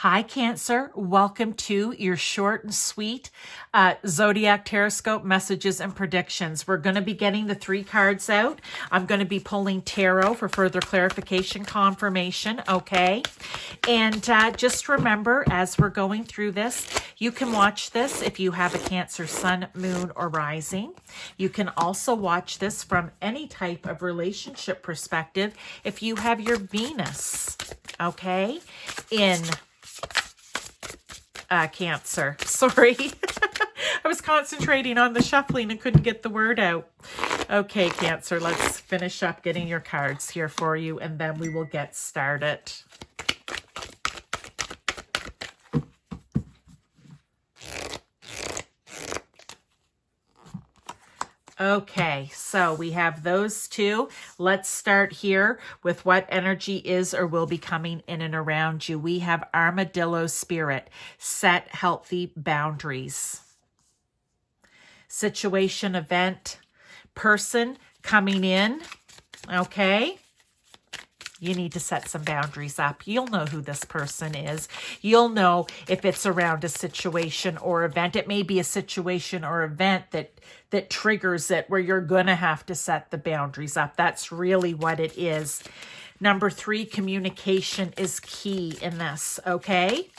Hi, Cancer. Welcome to your short and sweet Zodiac Tarotscope messages and predictions. We're going to be getting the 3 cards out. I'm going to be pulling tarot for further clarification, confirmation, okay? And just remember, as we're going through this, you can watch this if you have a Cancer sun, moon, or rising. You can also watch this from any type of relationship perspective if you have your Venus, okay, in Cancer. Sorry. I was concentrating on the shuffling and couldn't get the word out. Okay, Cancer, let's finish up getting your cards here for you, and then we will get started. Okay, so we have those 2. Let's start here with what energy is or will be coming in and around you. We have Armadillo Spirit. Set healthy boundaries. Situation, event, person coming in. Okay. You need to set some boundaries up. You'll know who this person is. You'll know if it's around a situation or event. It may be a situation or event that triggers it where you're going to have to set the boundaries up. That's really what it is. Number 3, communication is key in this, okay?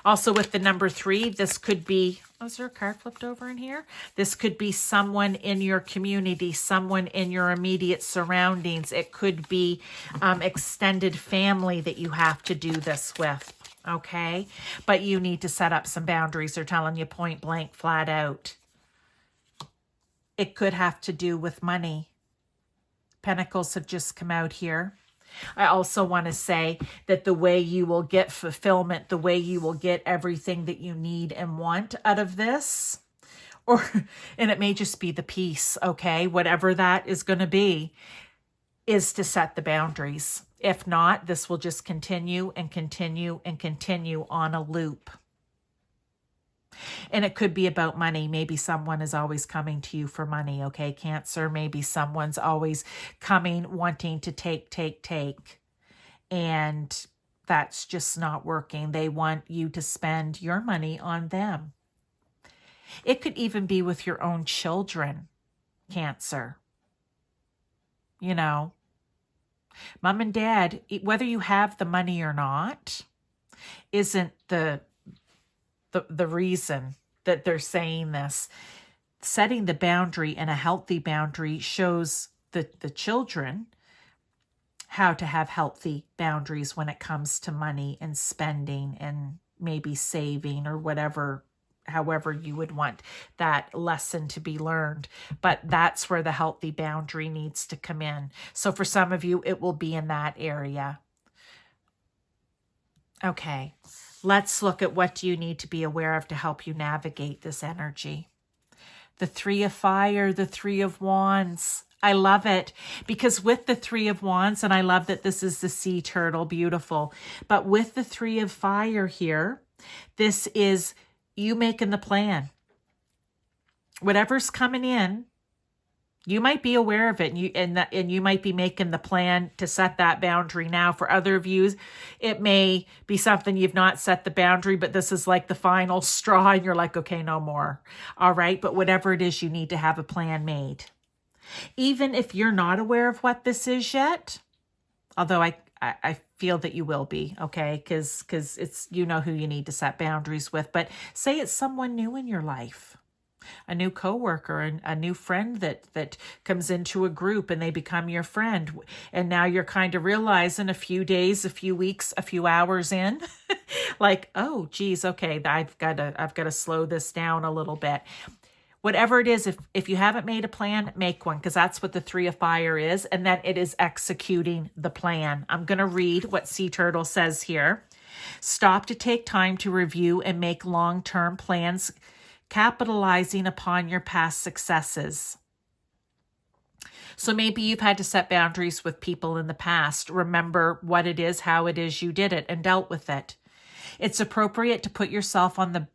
Also with the number 3, this could be, is there a card flipped over in here? This could be someone in your community, someone in your immediate surroundings. It could be extended family that you have to do this with, okay? But you need to set up some boundaries. They're telling you point blank, flat out. It could have to do with money. Pentacles have just come out here. I also want to say that the way you will get fulfillment, the way you will get everything that you need and want out of this, and it may just be the peace, okay? Whatever that is going to be, is to set the boundaries. If not, this will just continue and continue and continue on a loop. And it could be about money. Maybe someone is always coming to you for money, okay, Cancer? Maybe someone's always coming, wanting to take. And that's just not working. They want you to spend your money on them. It could even be with your own children, Cancer. You know, mom and dad, whether you have the money or not, isn't the reason that they're saying this. Setting the boundary and a healthy boundary shows the children how to have healthy boundaries when it comes to money and spending and maybe saving or whatever, however you would want that lesson to be learned. But that's where the healthy boundary needs to come in. So for some of you, it will be in that area. Okay. Let's look at what do you need to be aware of to help you navigate this energy. The 3 of Fire, the 3 of Wands. I love it because with the 3 of Wands, and I love that this is the sea turtle, beautiful. But with the 3 of Fire here, this is you making the plan. Whatever's coming in, you might be aware of it, and you might be making the plan to set that boundary now. For other of you, it may be something you've not set the boundary, but this is like the final straw, and you're like, okay, no more. All right, but whatever it is, you need to have a plan made. Even if you're not aware of what this is yet, although I feel that you will be, okay, because it's, you know who you need to set boundaries with. But say it's someone new in your life. A new coworker and a new friend that comes into a group and they become your friend. And now you're kind of realizing a few days, a few weeks, a few hours in, like, oh, geez, okay, I've got to slow this down a little bit. Whatever it is, if you haven't made a plan, make one, because that's what the 3 of Fire is. And then it is executing the plan. I'm going to read what Sea Turtle says here. Stop to take time to review and make long-term plans, capitalizing upon your past successes. So maybe you've had to set boundaries with people in the past. Remember what it is, how it is you did it, and dealt with it. It's appropriate to pat yourself on the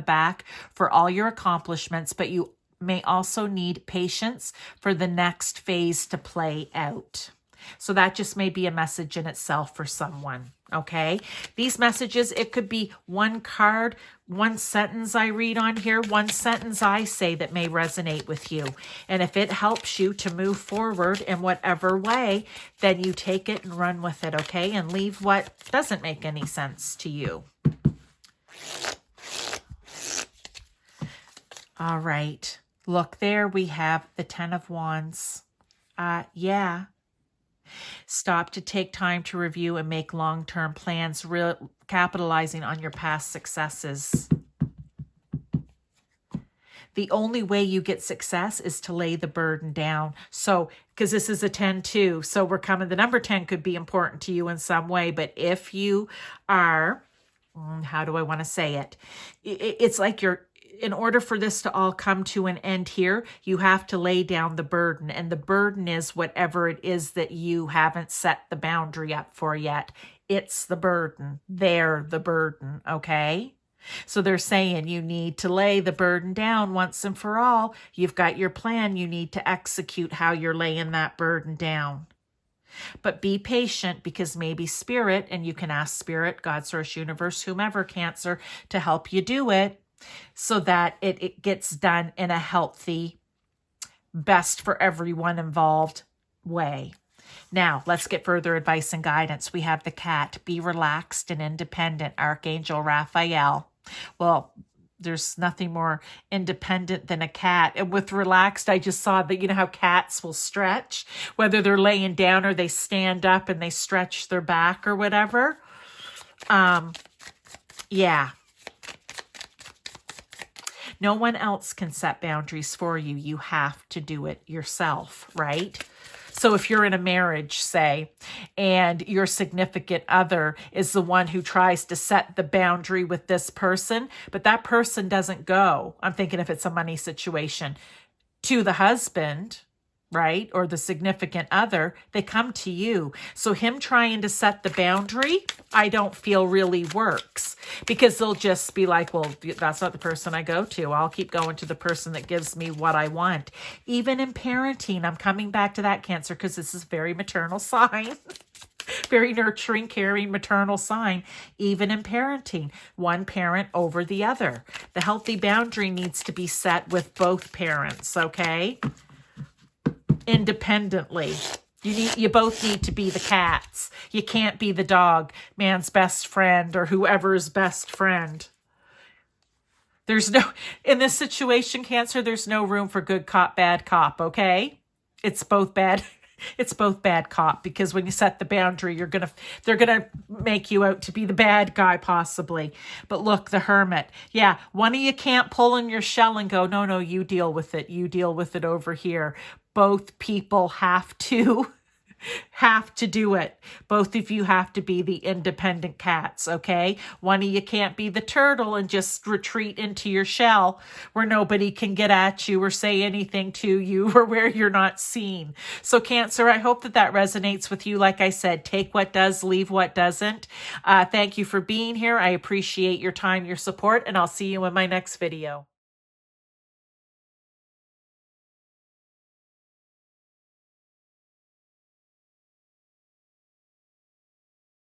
back for all your accomplishments, but you may also need patience for the next phase to play out. So that just may be a message in itself for someone, okay? These messages, it could be one card, one sentence I read on here, one sentence I say that may resonate with you. And if it helps you to move forward in whatever way, then you take it and run with it, okay? And leave what doesn't make any sense to you. All right. Look, there we have the 10 of Wands. Yeah. Stop to take time to review and make long-term plans, capitalizing on your past successes. The only way you get success is to lay the burden down. So, because this is a 10 too, so we're coming, the number 10 could be important to you in some way, but if you are, how do I want to say it? It's like in order for this to all come to an end here, you have to lay down the burden. And the burden is whatever it is that you haven't set the boundary up for yet. It's the burden. They're the burden, okay? So they're saying you need to lay the burden down once and for all. You've got your plan. You need to execute how you're laying that burden down. But be patient, because maybe Spirit, and you can ask Spirit, God, Source, Universe, whomever, Cancer, to help you do it, so that it gets done in a healthy, best for everyone involved way. Now, let's get further advice and guidance. We have the Cat. Be relaxed and independent. Archangel Raphael. Well, there's nothing more independent than a cat. And with relaxed, I just saw that, you know how cats will stretch, whether they're laying down or they stand up and they stretch their back or whatever. Yeah. No one else can set boundaries for you. You have to do it yourself, right? So if you're in a marriage, say, and your significant other is the one who tries to set the boundary with this person, but that person doesn't go, I'm thinking if it's a money situation, to the husband, right, or the significant other, they come to you. So him trying to set the boundary, I don't feel really works, because they'll just be like, well, that's not the person I go to. I'll keep going to the person that gives me what I want. Even in parenting, I'm coming back to that, Cancer, because this is very maternal sign. Very nurturing, caring, maternal sign. Even in parenting, one parent over the other. The healthy boundary needs to be set with both parents, okay? Independently. You both need to be the cats. You can't be the dog, man's best friend, or whoever's best friend. There's no, in this situation, Cancer, there's no room for good cop, bad cop, okay? It's both bad. It's both bad cop, because when you set the boundary, they're gonna make you out to be the bad guy, possibly. But look, the Hermit. Yeah, one of you can't pull in your shell and go, no, you deal with it. You deal with it over here. Both people have to do it. Both of you have to be the independent cats, okay? One of you can't be the turtle and just retreat into your shell where nobody can get at you or say anything to you, or where you're not seen. So Cancer, I hope that resonates with you. Like I said, take what does, leave what doesn't. Thank you for being here. I appreciate your time, your support, and I'll see you in my next video.